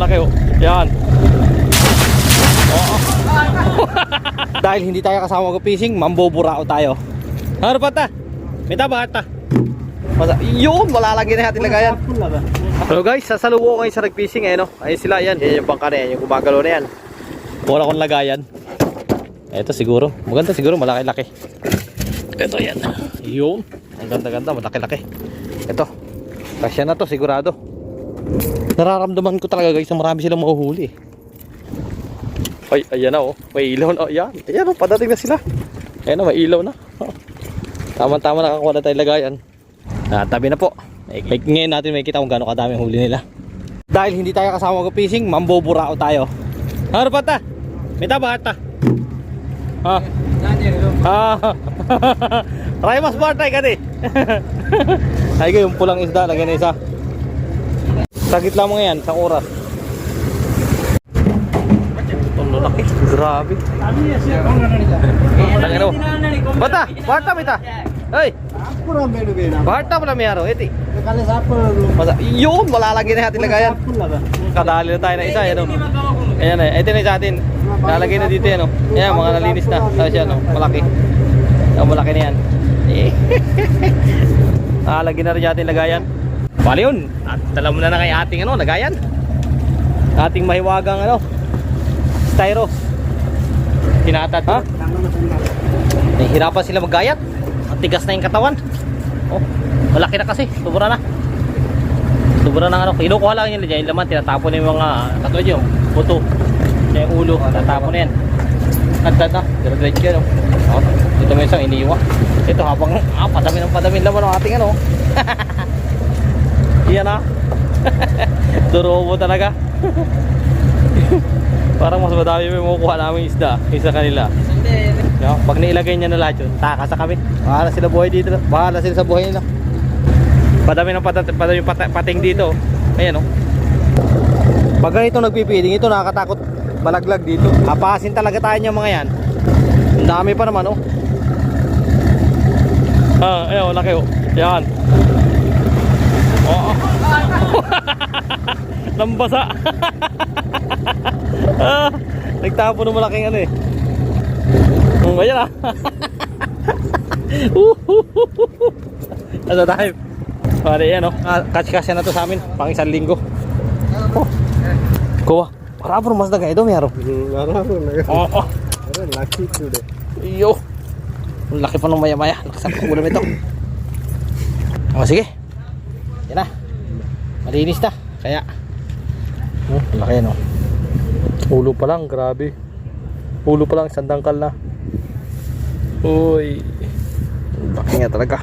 laki oh. Yan. Oo. Dahil hindi tayo kasama mag-fishing, mamboburao tayo. Ano pa ta? May taba ta. Yun, malalagyan na natin lagayan. Hello guys, sasalubo ko ngayon sa nag-fishing eh no. Ayun sila, yan. Yan yung bangka na yan, yung gumagalaw na yan. Wala akong lagayan. Ito siguro, maganda siguro, malaki-laki. Ito yan. Yun, ang ganda-ganda, malaki-laki. Ito, kasya na to sigurado. Nararamdaman ko talaga guys na marami silang mahuhuli. Ay, ayan na oh, may ilaw na. Ayan, ayan oh, padating na sila. Ayan na, may ilaw na. Tama-tama nakakuha na tayo lagayan. Tabi na po. Ngayon natin may kita kung gaano kadami huli nila. Dahil hindi tayo kasama mag-fishing, mamboburao tayo. Ano pa ta? May taba ta. Ha? Try mas partay ka di. Ay ko yung pulang isda, lagyan na isa. Sagit lang mo ngayon, sa oras. Ang lalaki, grabe. Lagyan mo. Bata, parta mita. Hey. Parta pala mayaro, eti. Yun, malalagyan na natin lagayan. Kadali na tayo na isa, yan o. Ayan na, ito na sa atin. Lalagay na dito yan o. Ayan, mga nalinis na. Tapos yan o, malaki. Malaki na yan. Lalagyan na rin natin lagayan. Bali yun, at dala mo na kay ating ano, lagayan. Ating mahiwagang ano, styro. Tinatad ha? Nahihirapan sila maggayat. Ang tigas na yung katawan. Oh, malaki na kasi, sobra na. Sobra na ano, kinukuha lang yun dyan, yung laman, tinatapon na yung mga, katulad yung buto, yung ulo, tinatapon na yan. Nagdad na, diretso yan. Oh, dito may isang iniwa. Ito habang, padami laman ng ating ano. Iyan na. Durobo talaga. Parang mas madami may makukuha namin isda kaysa kanila. No? Pag nailagay niya na lahat yun, taka sa kami. Bahala sila buhay dito. Bahala sila sa buhay nila. Padami ng pating dito. Ayan o. Pag ganito nagpipiling, ito nakakatakot malaglag dito. Kapasin talaga tayo niya mga yan. Ang dami pa naman o. Ayan o, laki o. Yan. Oo. Nambasa. Nagtapo ng malaking ano eh. Ayan ah. Ano tayo? Pare yan oh. Kasi na to sa amin. Pang isang linggo. Oh. Kuha. Marapon mas daga ito mayroon. Marapon na. Oo. Laki ito deh. Iyo. Laki pa ng maya-maya. Lakas ang ulam ito. O sige. Yan na. Malinis na. Kaya. Laki yan oh. Ulo pa lang. Grabe. Ulo pa lang. Sandangkal na. Uy. Laki nga talaga.